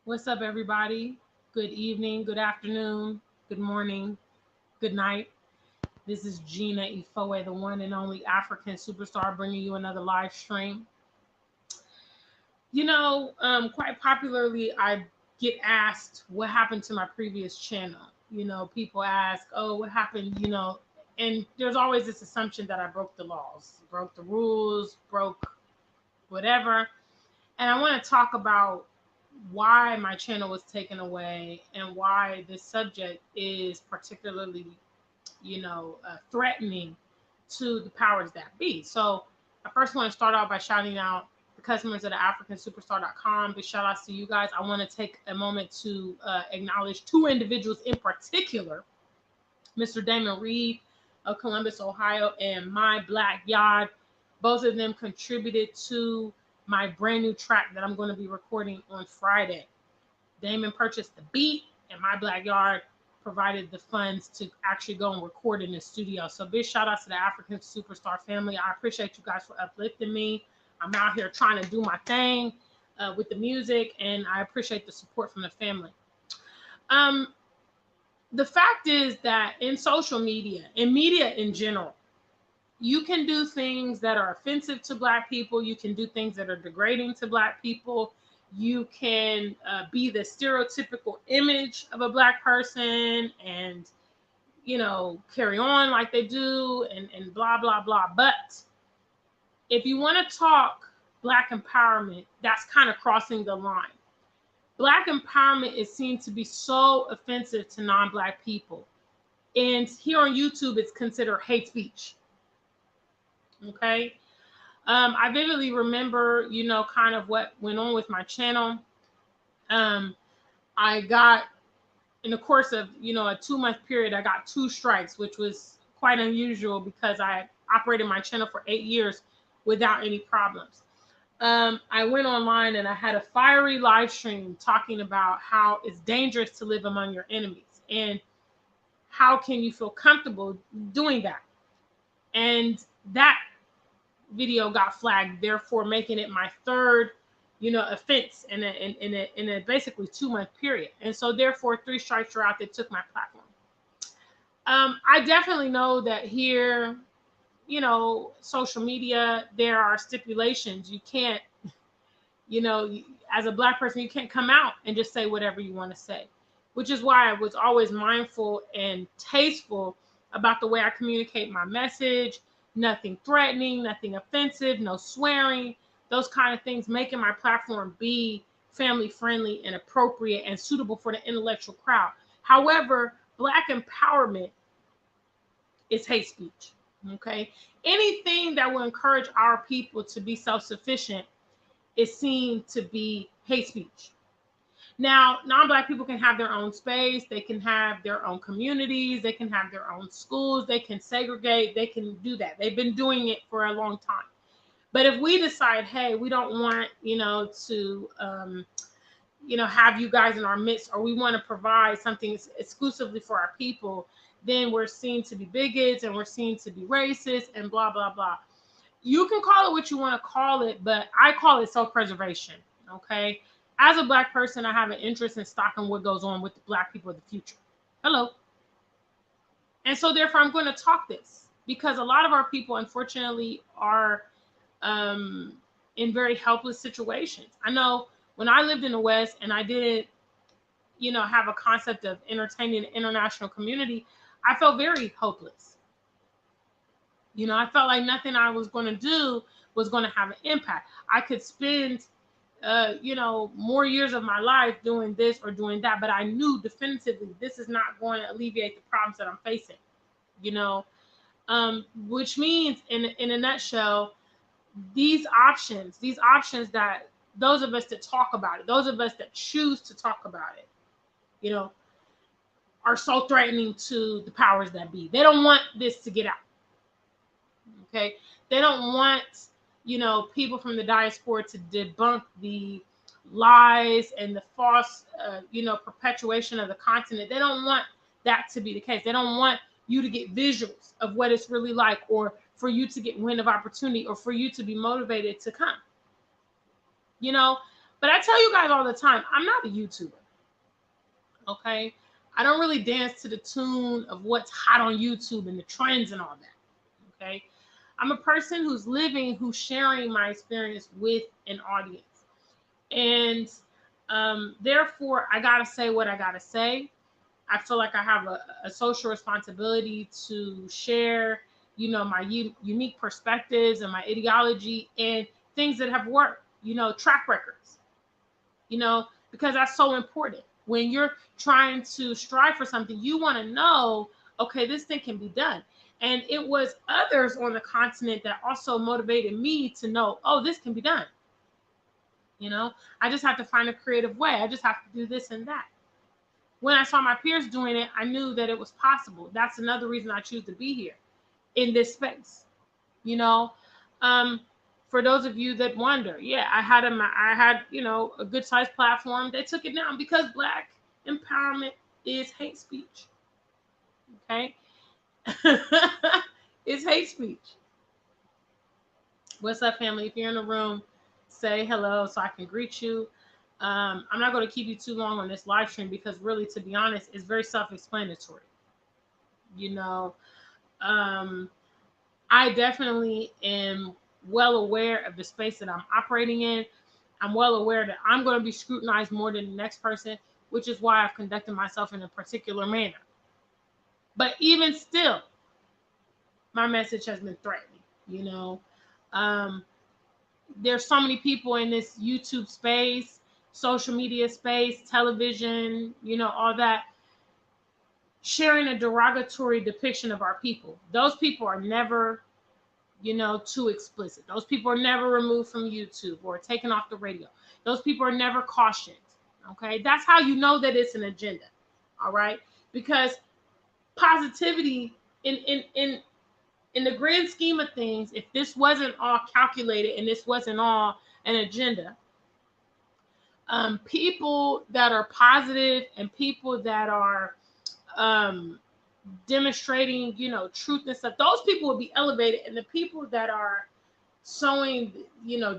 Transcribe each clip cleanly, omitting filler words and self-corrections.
What's up, everybody? Good evening, good afternoon, good morning, good night. This is Gina Ifoe, the one and only African superstar, bringing you another live stream. Quite popularly, I get asked what happened to my previous channel. People ask, oh, what happened? And there's always this assumption that I broke the laws, broke the rules, broke whatever. And I want to talk about why my channel was taken away and why this subject is particularly, threatening to the powers that be. So I first want to start out by shouting out the customers at AfricanSuperstar.com. Big shout outs to you guys. I want to take a moment to acknowledge two individuals in particular, Mr. Damon Reed of Columbus, Ohio, and My Black Yard. Both of them contributed to my brand new track that I'm going to be recording on Friday. Damon purchased the beat, and My Black Yard provided the funds to actually go and record in the studio. So big shout out to the African Superstar family. I appreciate you guys for uplifting me. I'm out here trying to do my thing with the music, and I appreciate the support from the family. Um, the fact is that in social media, in media in general, you can do things that are offensive to Black people. You can do things that are degrading to Black people. You can be the stereotypical image of a Black person and, carry on like they do and blah, blah, blah. But if you want to talk Black empowerment, that's kind of crossing the line. Black empowerment is seen to be so offensive to non-Black people. And here on YouTube, it's considered hate speech. Okay. I vividly remember, kind of what went on with my channel. I got, in the course of, a 2 month period, I got 2 strikes, which was quite unusual because I operated my channel for 8 years without any problems. I went online and I had a fiery live stream talking about how it's dangerous to live among your enemies and how can you feel comfortable doing that. And that video got flagged, therefore making it my third, offense in a basically 2 month period. And so therefore 3 strikes are out that took my platform. I definitely know that here, social media, there are stipulations. You can't, as a Black person, you can't come out and just say whatever you want to say, which is why I was always mindful and tasteful about the way I communicate my message. Nothing threatening, nothing offensive, no swearing, those kind of things, making my platform be family friendly and appropriate and suitable for the intellectual crowd. However, Black empowerment is hate speech. Okay. Anything that will encourage our people to be self sufficient is seen to be hate speech. Now, non-Black people can have their own space. They can have their own communities. They can have their own schools. They can segregate. They can do that. They've been doing it for a long time. But if we decide, hey, we don't want, to, have you guys in our midst, or we want to provide something exclusively for our people, then we're seen to be bigots and we're seen to be racist and blah, blah, blah. You can call it what you want to call it, but I call it self-preservation. Okay. As a Black person, I have an interest in stocking what goes on with the Black people of the future. Hello. And so therefore I'm going to talk this because a lot of our people, unfortunately, are in very helpless situations. I know when I lived in the West and I didn't, have a concept of entertaining the international community, I felt very hopeless. I felt like nothing I was going to do was going to have an impact. I could spend, more years of my life doing this or doing that, but I knew definitively this is not going to alleviate the problems that I'm facing, which means in a nutshell, these options that those of us that talk about it, those of us that choose to talk about it, are so threatening to the powers that be. They don't want this to get out. Okay. They don't want, people from the diaspora to debunk the lies and the false, perpetuation of the continent. They don't want that to be the case. They don't want you to get visuals of what it's really like, or for you to get wind of opportunity, or for you to be motivated to come. But I tell you guys all the time, I'm not a YouTuber. Okay? I don't really dance to the tune of what's hot on YouTube and the trends and all that. Okay? I'm a person who's living, who's sharing my experience with an audience. And therefore, I got to say what I got to say. I feel like I have a social responsibility to share, my unique perspectives and my ideology and things that have worked, track records, because that's so important. When you're trying to strive for something, you want to know, okay, this thing can be done. And it was others on the continent that also motivated me to know, oh, this can be done. I just have to find a creative way. I just have to do this and that. When I saw my peers doing it, I knew that it was possible. That's another reason I choose to be here in this space. For those of you that wonder, yeah, I had a good sized platform. They took it down because Black empowerment is hate speech. Okay, it's hate speech. What's up, family? If you're in the room, say hello so I can greet you. I'm not going to keep you too long on this live stream because really, to be honest, it's very self-explanatory. I definitely am well aware of the space that I'm operating in. I'm well aware that I'm going to be scrutinized more than the next person, which is why I've conducted myself in a particular manner. But even still, my message has been threatening. There's so many people in this YouTube space, social media space, television, all that, sharing a derogatory depiction of our people. Those people are never, too explicit. Those people are never removed from YouTube or taken off the radio. Those people are never cautioned. Okay, that's how you know that it's an agenda. All right, because positivity in the grand scheme of things, if this wasn't all calculated and this wasn't all an agenda, people that are positive and people that are demonstrating, truth and stuff, those people will be elevated, and the people that are sowing,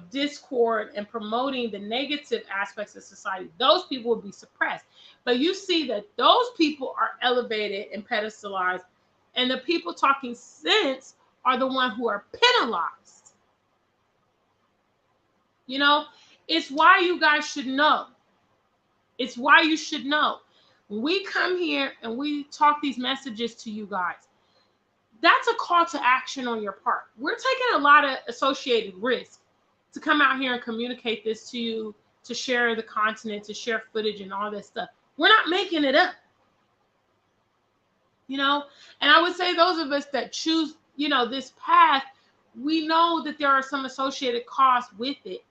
discord and promoting the negative aspects of society, those people will be suppressed. But you see that those people are elevated and pedestalized, and the people talking sense are the ones who are penalized. It's why you guys should know. It's why you should know. When we come here and we talk these messages to you guys, that's a call to action on your part. We're taking a lot of associated risk to come out here and communicate this to you, to share the content, to share footage and all this stuff. We're not making it up. And I would say those of us that choose, this path, we know that there are some associated costs with it,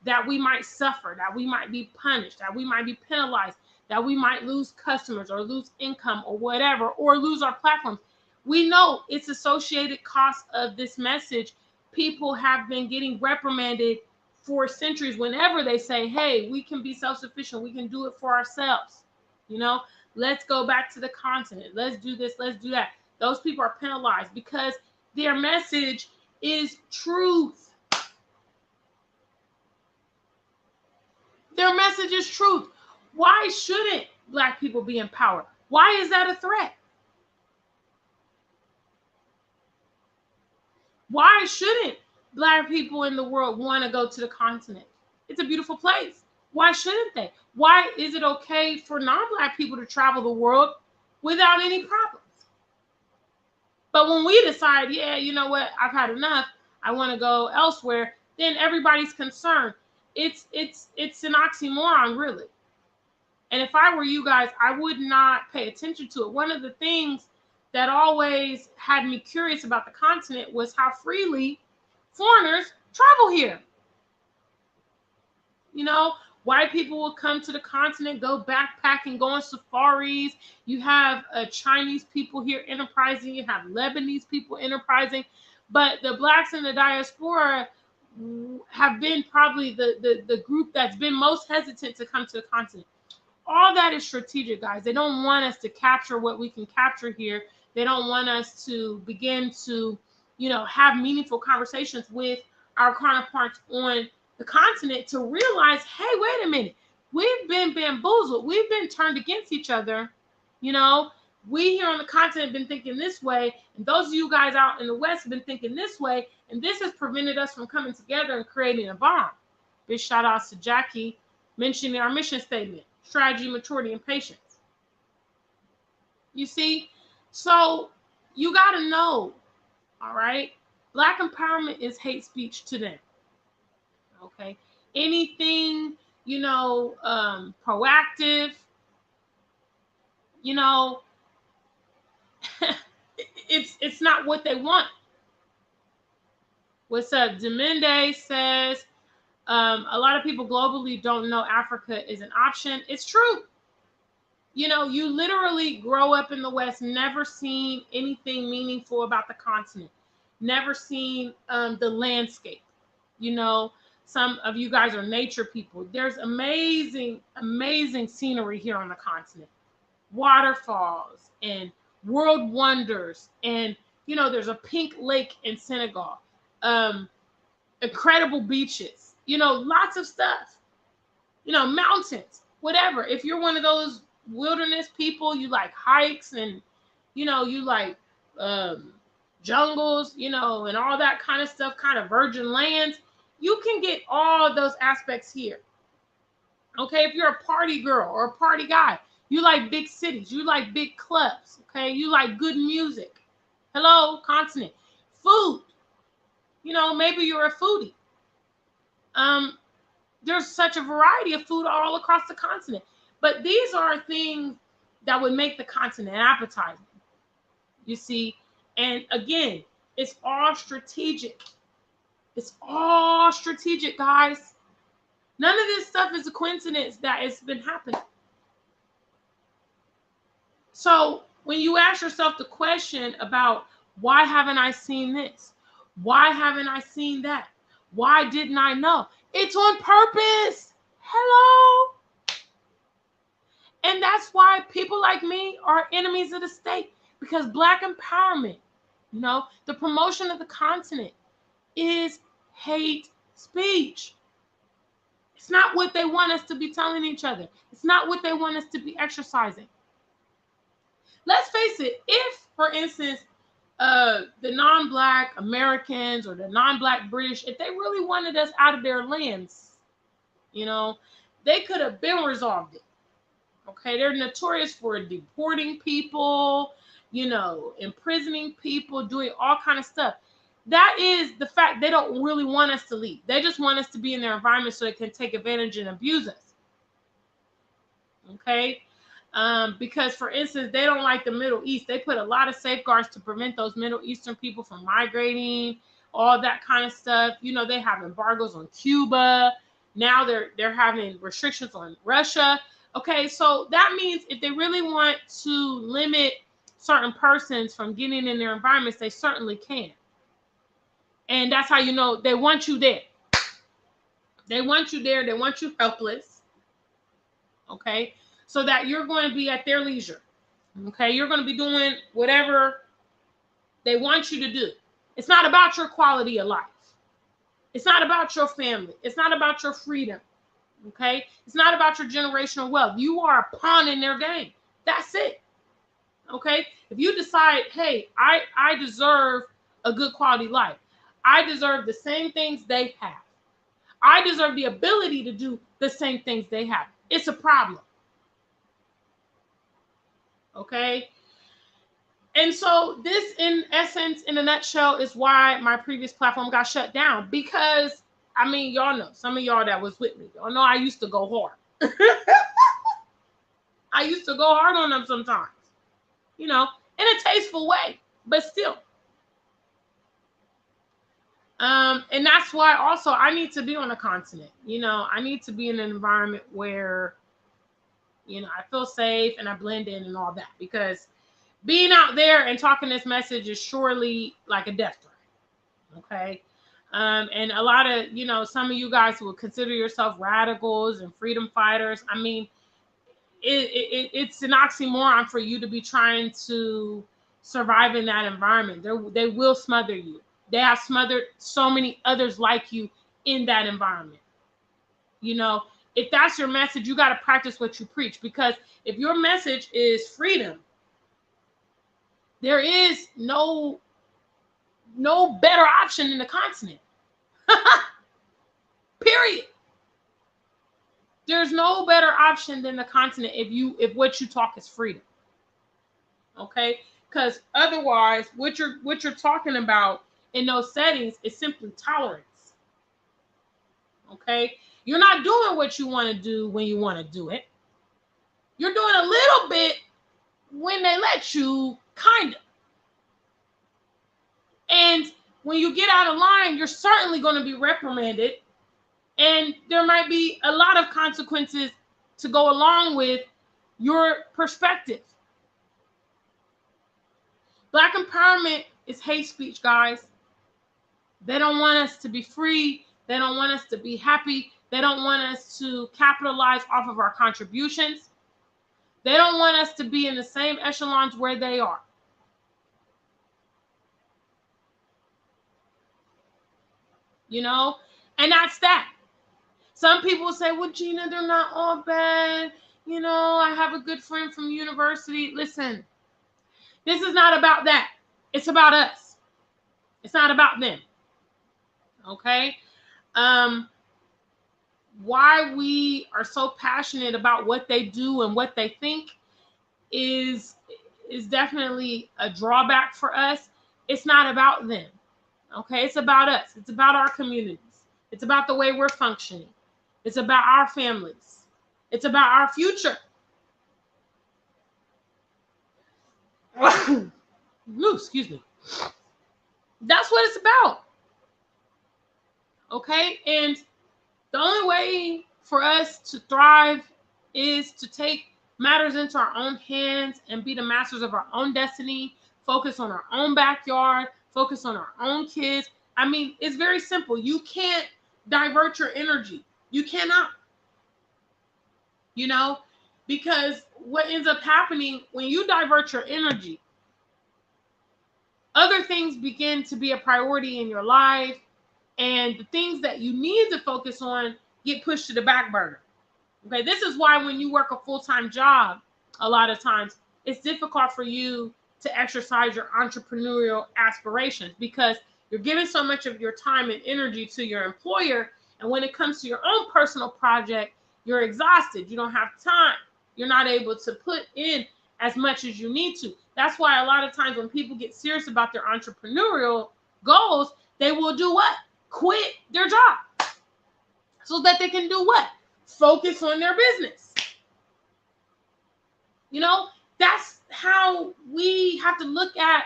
that we might suffer, that we might be punished, that we might be penalized, that we might lose customers or lose income or whatever, or lose our platforms. We know it's associated costs of this message. People have been getting reprimanded for centuries whenever they say, hey, we can be self-sufficient, we can do it for ourselves. Let's go back to the continent. Let's do this, let's do that. Those people are penalized because their message is truth. Their message is truth. Why shouldn't Black people be empowered? Why is that a threat? Why shouldn't Black people in the world want to go to the continent? It's a beautiful place. Why shouldn't they? Why is it okay for non-Black people to travel the world without any problems? But when we decide, yeah, you know what, I've had enough, I want to go elsewhere, then everybody's concerned. It's an oxymoron, really. And if I were you guys, I would not pay attention to it. One of the things that always had me curious about the continent was how freely foreigners travel here. White people will come to the continent, go backpacking, go on safaris. You have Chinese people here enterprising. You have Lebanese people enterprising. But the Blacks in the diaspora have been probably the group that's been most hesitant to come to the continent. All that is strategic, guys. They don't want us to capture what we can capture here. They don't want us to begin to, have meaningful conversations with our counterparts on the continent to realize, hey, wait a minute, we've been bamboozled, we've been turned against each other. You know, we here on the continent have been thinking this way, and those of you guys out in the West have been thinking this way, and this has prevented us from coming together and creating a bomb. Big shout outs to Jackie mentioning our mission statement: strategy, maturity, and patience. You see, so you got to know, all right, Black empowerment is hate speech to them. Okay, anything, you know, proactive, you know, it's not what they want. What's up? Demende says, a lot of people globally don't know Africa is an option. It's true. You know, you literally grow up in the West, never seen anything meaningful about the continent, never seen the landscape. You know, some of you guys are nature people. There's amazing, amazing scenery here on the continent. Waterfalls and world wonders. And, you know, there's a pink lake in Senegal. Incredible beaches. You know, lots of stuff. You know, mountains, whatever. If you're one of those wilderness people, you like hikes and, you know, you like jungles, you know, and all that kind of stuff, kind of virgin lands, you can get all those aspects here. Okay, if you're a party girl or a party guy, you like big cities, you like big clubs, okay, you like good music. Hello, continent. Food, you know, maybe you're a foodie. There's such a variety of food all across the continent. But these are things that would make the continent appetizing, you see. And again, it's all strategic. It's all strategic, guys. None of this stuff is a coincidence that it's been happening. So when you ask yourself the question about, why haven't I seen this? Why haven't I seen that? Why didn't I know? It's on purpose. Hello. And that's why people like me are enemies of the state, because Black empowerment, you know, the promotion of the continent is hate speech. It's not what they want us to be telling each other. It's not what they want us to be exercising. Let's face it, if, for instance, the non-Black Americans or the non-Black British, if they really wanted us out of their lands, you know, they could have been resolved it. Okay, they're notorious for deporting people, you know, imprisoning people, doing all kind of stuff. That is the fact. They don't really want us to leave. They just want us to be in their environment so they can take advantage and abuse us. Okay, because, for instance, they don't like the Middle East. They put a lot of safeguards to prevent those Middle Eastern people from migrating, all that kind of stuff. You know, they have embargoes on Cuba. Now they're having restrictions on Russia. Okay, so that means if they really want to limit certain persons from getting in their environments, they certainly can. And that's how you know they want you there. They want you there. They want you helpless. Okay, so that you're going to be at their leisure. Okay, you're going to be doing whatever they want you to do. It's not about your quality of life. It's not about your family. It's not about your freedom. Okay, it's not about your generational wealth. You are a pawn in their game. That's it. Okay, if you decide, hey, I deserve a good quality life, I deserve the same things they have, I deserve the ability to do the same things they have, it's a problem. Okay, and so this, in essence, in a nutshell, is why my previous platform got shut down. Because, I mean, y'all know, some of y'all that was with me, y'all know I used to go hard. I used to go hard on them sometimes, you know, in a tasteful way, but still. And that's why also I need to be on a continent. You know, I need to be in an environment where, you know, I feel safe and I blend in and all that. Because being out there and talking this message is surely like a death threat. Okay. And a lot of, you know, some of you guys will consider yourself radicals and freedom fighters. I mean, it's an oxymoron for you to be trying to survive in that environment. They will smother you. They have smothered so many others like you in that environment. You know, if that's your message, you got to practice what you preach, because if your message is freedom, there is no better option in the continent. Period. There's no better option than the continent if what you talk is freedom. Okay? Because otherwise, what you're talking about in those settings is simply tolerance. Okay? You're not doing what you want to do when you want to do it. You're doing a little bit when they let you, kind of. And when you get out of line, you're certainly going to be reprimanded. And there might be a lot of consequences to go along with your perspective. Black empowerment is hate speech, guys. They don't want us to be free. They don't want us to be happy. They don't want us to capitalize off of our contributions. They don't want us to be in the same echelons where they are. You know? And that's that. Some people say, well, Gina, they're not all bad. You know, I have a good friend from university. Listen, this is not about that. It's about us. It's not about them. Okay? Why we are so passionate about what they do and what they think is definitely a drawback for us. It's not about them. Okay? It's about us. It's about our communities. It's about the way we're functioning. It's about our families. It's about our future. Ooh, excuse me. That's what it's about. Okay? And the only way for us to thrive is to take matters into our own hands and be the masters of our own destiny, focus on our own backyard, focus on our own kids. I mean, it's very simple. You can't divert your energy. You cannot. You know, because what ends up happening when you divert your energy, other things begin to be a priority in your life, and the things that you need to focus on get pushed to the back burner. Okay, this is why when you work a full-time job, a lot of times it's difficult for you to exercise your entrepreneurial aspirations, because you're giving so much of your time and energy to your employer, and when it comes to your own personal project, you're exhausted. You don't have time. You're not able to put in as much as you need to. That's why a lot of times when people get serious about their entrepreneurial goals, they will do what? Quit their job so that they can do what? Focus on their business. You know, that's how we have to look at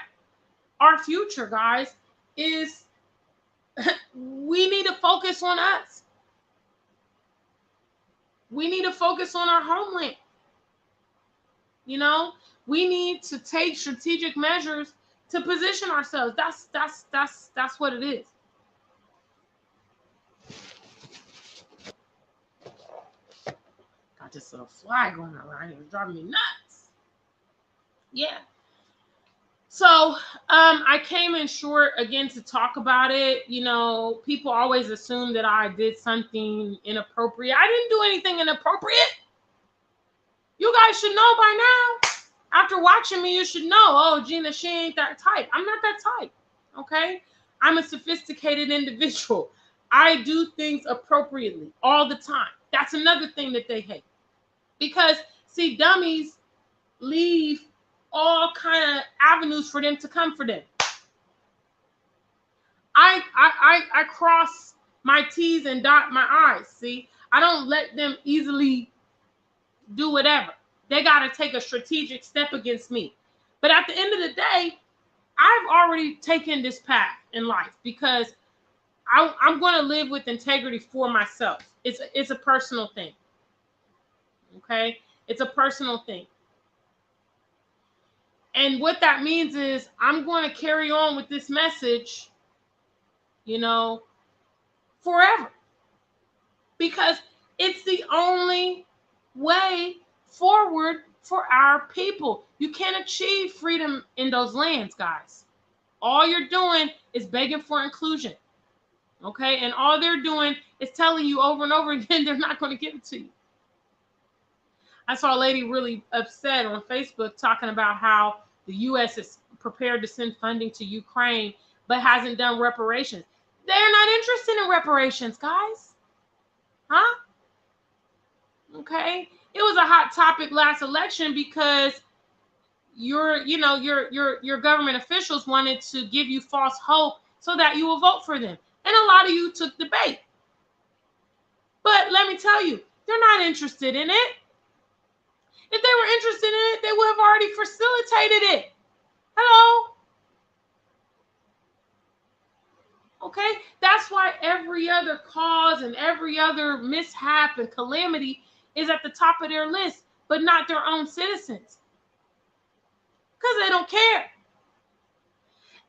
our future, guys, is we need to focus on us. We need to focus on our homeland. You know, we need to take strategic measures to position ourselves. That's what it is. Got this little fly going around here, driving me nuts. Yeah. So I came in short again to talk about it. You know, people always assume that I did something inappropriate. I didn't do anything inappropriate. You guys should know by now. After watching me, you should know, oh, Gina, she ain't that type. I'm not that type, okay? I'm a sophisticated individual. I do things appropriately all the time. That's another thing that they hate. Because, see, dummies leave all kind of avenues for them to come for them. I cross my T's and dot my I's, see? I don't let them easily do whatever. They got to take a strategic step against me. But at the end of the day, I've already taken this path in life because I'm going to live with integrity for myself. It's a personal thing. Okay? It's a personal thing. And what that means is I'm going to carry on with this message, you know, forever. Because it's the only way forward for our people. You can't achieve freedom in those lands, guys. All you're doing is begging for inclusion. Okay, and all they're doing is telling you over and over again they're not going to give it to you. I saw a lady really upset on Facebook talking about how the U.S. is prepared to send funding to Ukraine, but hasn't done reparations. They're not interested in reparations, guys. Huh? Okay. It was a hot topic last election because your government officials wanted to give you false hope so that you will vote for them. And a lot of you took the bait. But let me tell you, they're not interested in it. If they were interested in it, they would have already facilitated it. Hello? Okay? That's why every other cause and every other mishap and calamity is at the top of their list, but not their own citizens. Because they don't care.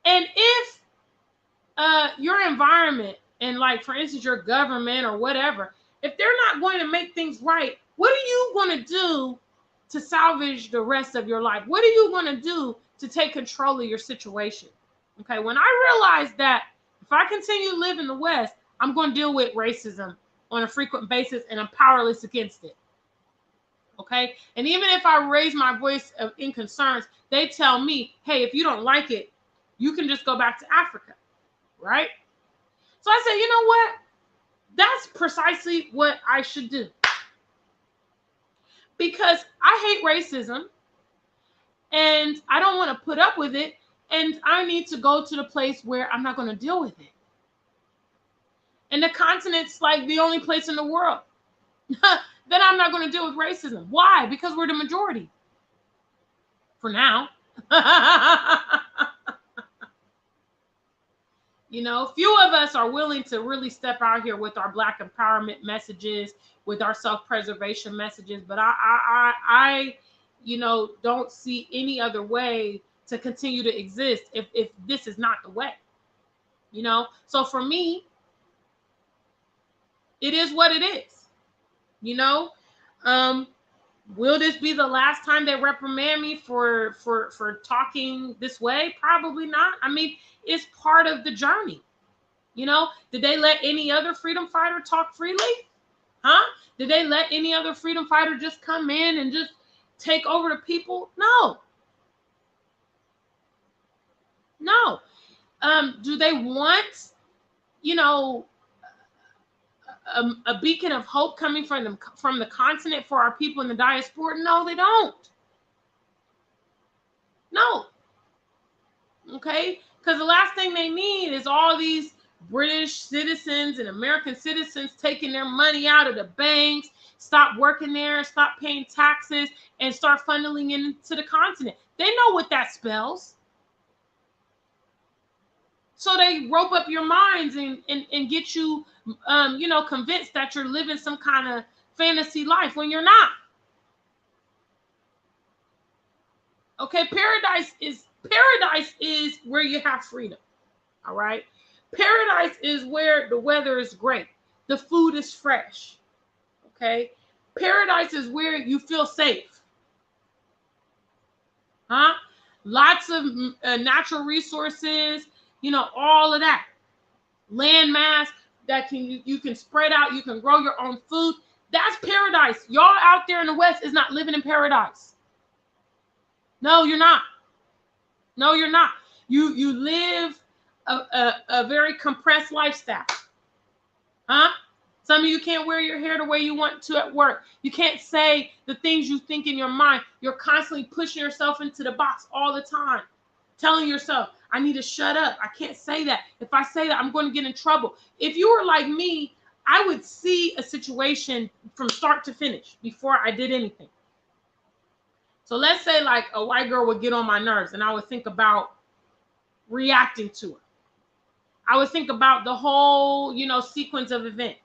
And if your environment and, like, for instance, your government or whatever, if they're not going to make things right, what are you going to do to salvage the rest of your life? What are you going to do to take control of your situation? Okay, when I realized that if I continue to live in the West, I'm going to deal with racism on a frequent basis and I'm powerless against it. Okay, and even if I raise my voice in concerns, they tell me, hey, if you don't like it, you can just go back to Africa, right? So I said, you know what? That's precisely what I should do. Because I hate racism and I don't want to put up with it, and I need to go to the place where I'm not going to deal with it. And the continent's like the only place in the world that I'm not going to deal with racism. Why? Because we're the majority. For now. You know, few of us are willing to really step out here with our Black empowerment messages, with our self-preservation messages. But I don't see any other way to continue to exist if this is not the way. You know, so for me, it is what it is. You know, will this be the last time they reprimand me for talking this way? Probably not. I mean, it's part of the journey. You know, did they let any other freedom fighter talk freely? Huh? Did they let any other freedom fighter just come in and just take over the people? No. No. Do they want, you know, a beacon of hope coming from them, from the continent for our people in the diaspora? No, they don't. No. Okay? Because the last thing they need is all these British citizens and American citizens taking their money out of the banks, stop working there, stop paying taxes, and start funneling into the continent. They know what that spells. So they rope up your minds and get you, convinced that you're living some kind of fantasy life when you're not. Okay, paradise is where you have freedom. All right. Paradise is where the weather is great. The food is fresh. Okay. Paradise is where you feel safe. Huh? Lots of natural resources, all of that. Land mass that you can spread out, you can grow your own food. That's paradise. Y'all out there in the West is not living in paradise. No, you're not. No, you're not. You live a very compressed lifestyle. Huh? Some of you can't wear your hair the way you want to at work. You can't say the things you think in your mind. You're constantly pushing yourself into the box all the time, telling yourself, I need to shut up. I can't say that. If I say that, I'm going to get in trouble. If you were like me, I would see a situation from start to finish before I did anything. So let's say like a white girl would get on my nerves and I would think about reacting to her. I would think about the whole, sequence of events.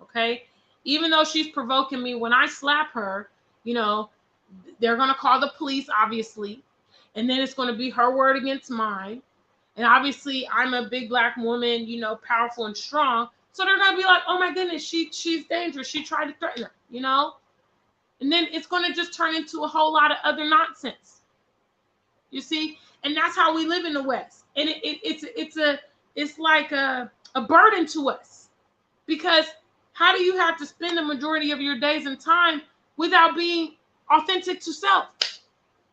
Okay. Even though she's provoking me, when I slap her, they're going to call the police, obviously. And then it's going to be her word against mine. And obviously I'm a big Black woman, powerful and strong. So they're going to be like, oh my goodness, she's dangerous. She tried to threaten her, And then it's going to just turn into a whole lot of other nonsense. You see? And that's how we live in the West. And it's like a burden to us. Because how do you have to spend the majority of your days and time without being authentic to self?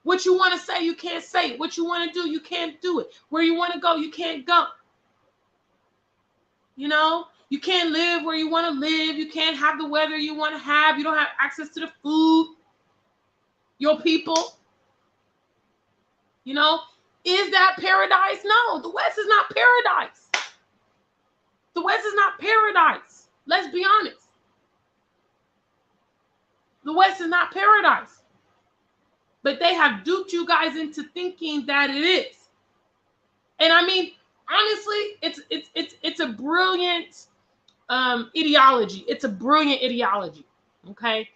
What you want to say, you can't say it. What you want to do, you can't do it. Where you want to go, you can't go. You know, you can't live where you want to live. You can't have the weather you want to have. You don't have access to the food, your people. You know, is that paradise? No, the West is not paradise. The West is not paradise. Let's be honest. The West is not paradise. But they have duped you guys into thinking that it is. And I mean, honestly, it's a brilliant ideology. It's a brilliant ideology. Okay,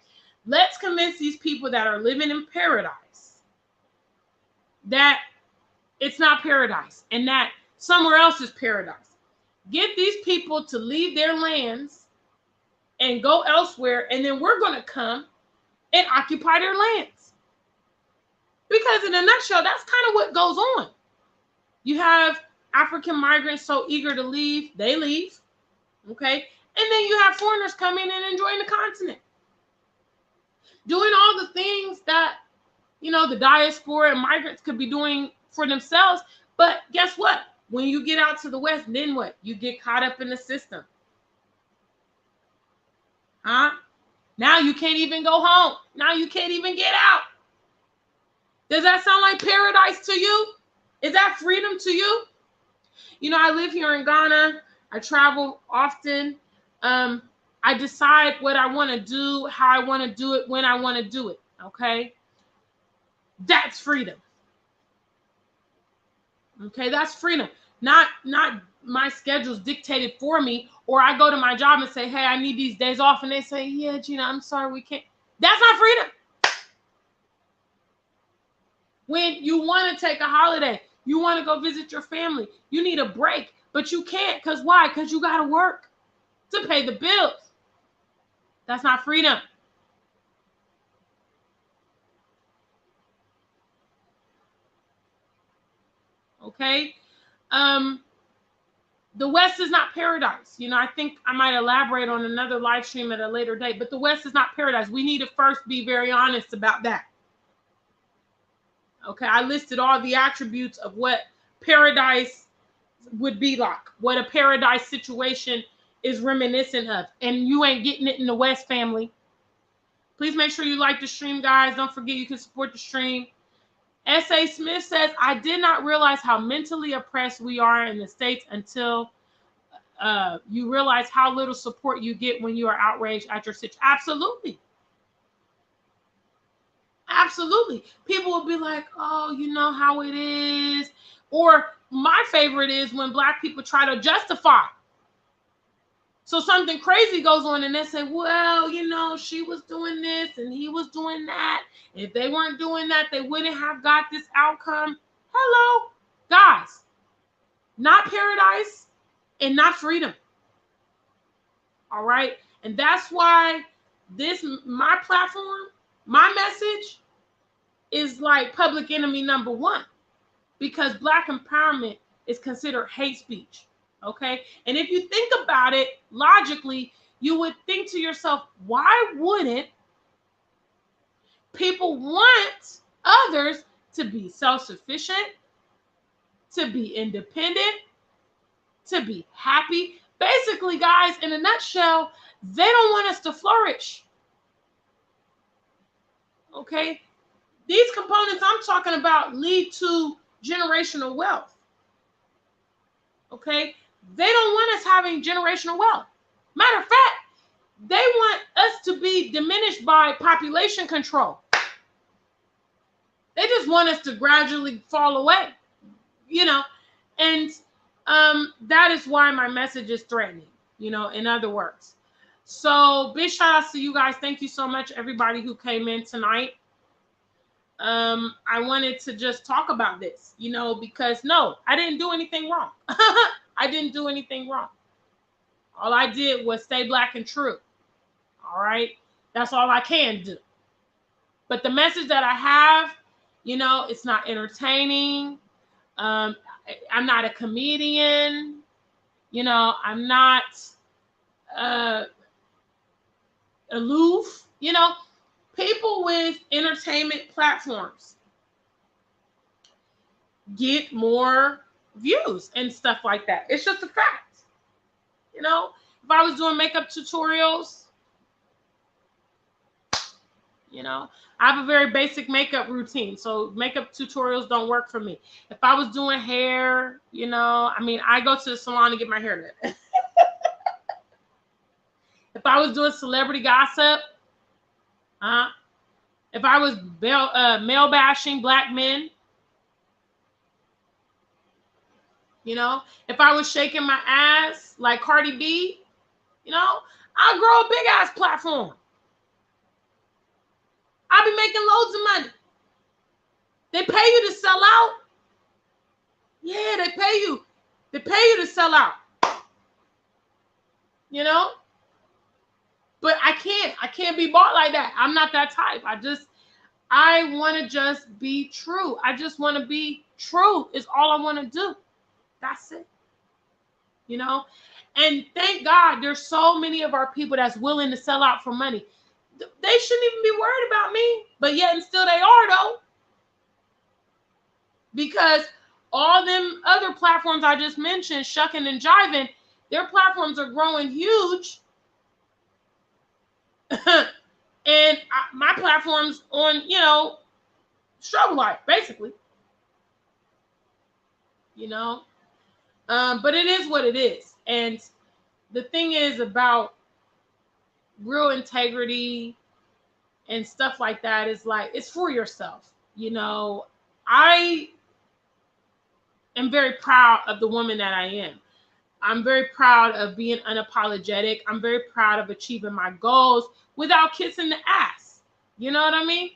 let's convince these people that are living in paradise that it's not paradise and that somewhere else is paradise. Get these people to leave their lands and go elsewhere, and then we're going to come and occupy their lands. Because in a nutshell, that's kind of what goes on. You have African migrants so eager to leave, they leave. Okay, and then you have foreigners coming and enjoying the continent, doing all the things that, you know, the diaspora and migrants could be doing for themselves. But guess what? When you get out to the West, then what? You get caught up in the system. Huh? Now you can't even go home. Now you can't even get out. Does that sound like paradise to you? Is that freedom to you? You know, I live here in Ghana. I travel often. I decide what I want to do, how I want to do it, when I want to do it. Okay? That's freedom. Okay, that's freedom. Not my schedule's dictated for me, or I go to my job and say, hey, I need these days off, and they say, yeah, Gina, I'm sorry, we can't. That's not freedom. When you want to take a holiday, you want to go visit your family, you need a break, but you can't. Because why? Because you got to work to pay the bills. That's not freedom. Okay? The West is not paradise. You know, I think I might elaborate on another live stream at a later date, but the West is not paradise. We need to first be very honest about that. Okay, I listed all the attributes of what paradise would be like, what a paradise situation is reminiscent of, and you ain't getting it in the West, family. Please make sure you like the stream, guys. Don't forget you can support the stream. S.A. Smith says, I did not realize how mentally oppressed we are in the States until you realize how little support you get when you are outraged at your situation. Absolutely. Absolutely. People will be like, oh, you know how it is. Or my favorite is when Black people try to justify. So something crazy goes on and they say, well, you know, she was doing this and he was doing that. If they weren't doing that, they wouldn't have got this outcome. Hello, guys. Not paradise and not freedom. All right. And that's why my platform, my message is like public enemy number one, because Black empowerment is considered hate speech. Okay. And if you think about it logically, you would think to yourself, why wouldn't people want others to be self-sufficient, to be independent, to be happy? Basically, guys, in a nutshell, they don't want us to flourish. Okay. These components I'm talking about lead to generational wealth. Okay. They don't want us having generational wealth. Matter of fact, they want us to be diminished by population control. They just want us to gradually fall away, you know, and that is why my message is threatening, you know, in other words. So big shout outs to you guys. Thank you so much, everybody who came in tonight. I wanted to just talk about this, you know, because no, I didn't do anything wrong. I didn't do anything wrong. All I did was stay Black and true. All right. That's all I can do. But the message that I have, you know, it's not entertaining. I'm not a comedian. I'm not aloof. People with entertainment platforms get more views and stuff like that. It's just a fact. If I was doing makeup tutorials, I have a very basic makeup routine, so makeup tutorials don't work for me. If I was doing hair, I go to the salon to get my hair done. If I was doing celebrity gossip, if I was male bashing black men, if I was shaking my ass like Cardi B, I'll grow a big ass platform. I'll be making loads of money. They pay you to sell out. Yeah, they pay you. They pay you to sell out. But I can't be bought like that. I'm not that type. I want to just be true. I just want to be true is all I want to do. That's it. And thank God there's so many of our people that's willing to sell out for money. They shouldn't even be worried about me, but yet and still they are though. Because all them other platforms I just mentioned, shucking and jiving, their platforms are growing huge. And my platform's on, struggle life, basically. But it is what it is. And the thing is about real integrity and stuff like that is like, it's for yourself. I am very proud of the woman that I am. I'm very proud of being unapologetic. I'm very proud of achieving my goals without kissing the ass. You know what I mean?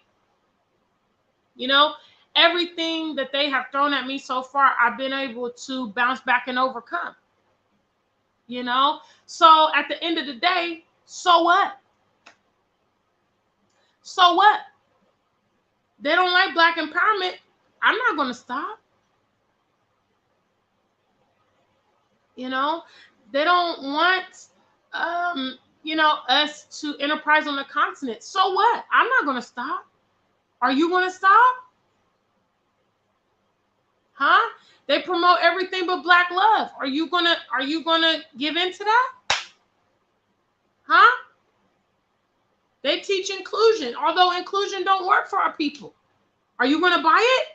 Everything that they have thrown at me so far, I've been able to bounce back and overcome. So at the end of the day, so what? So what? They don't like Black empowerment. I'm not going to stop. They don't want, us to enterprise on the continent. So what? I'm not going to stop. Are you going to stop? Huh? They promote everything but Black love. Are you gonna give in to that? Huh? They teach inclusion, although inclusion don't work for our people. Are you gonna buy it?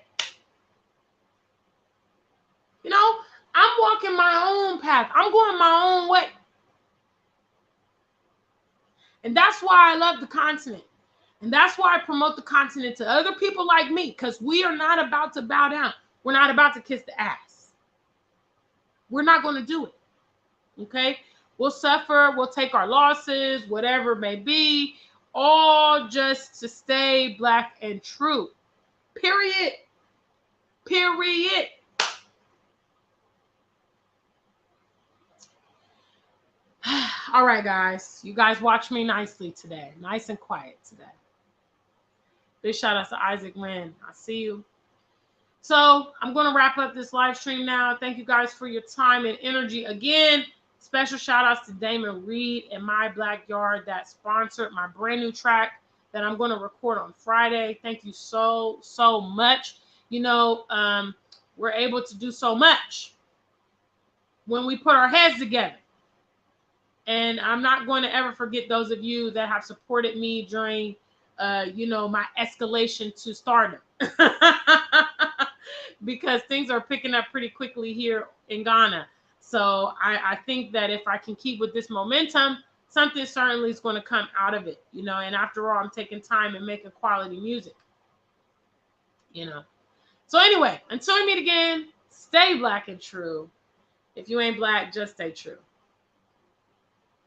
I'm walking my own path. I'm going my own way. And that's why I love the continent. And that's why I promote the continent to other people like me, because we are not about to bow down. We're not about to kiss the ass. We're not going to do it. Okay? We'll suffer. We'll take our losses, whatever it may be, all just to stay Black and true. Period. Period. All right, guys. You guys watch me nicely today. Nice and quiet today. Big shout out to Isaac Lynn. I see you. So I'm going to wrap up this live stream now. Thank you guys for your time and energy. Again, special shout outs to Damon Reed and My Black Yard that sponsored my brand new track that I'm going to record on Friday. Thank you so, so much. We're able to do so much when we put our heads together. And I'm not going to ever forget those of you that have supported me during, my escalation to stardom. Because things are picking up pretty quickly here in Ghana. So I think that if I can keep with this momentum, something certainly is going to come out of it, And after all, I'm taking time and making quality music, So anyway, until we meet again, stay Black and true. If you ain't Black, just stay true.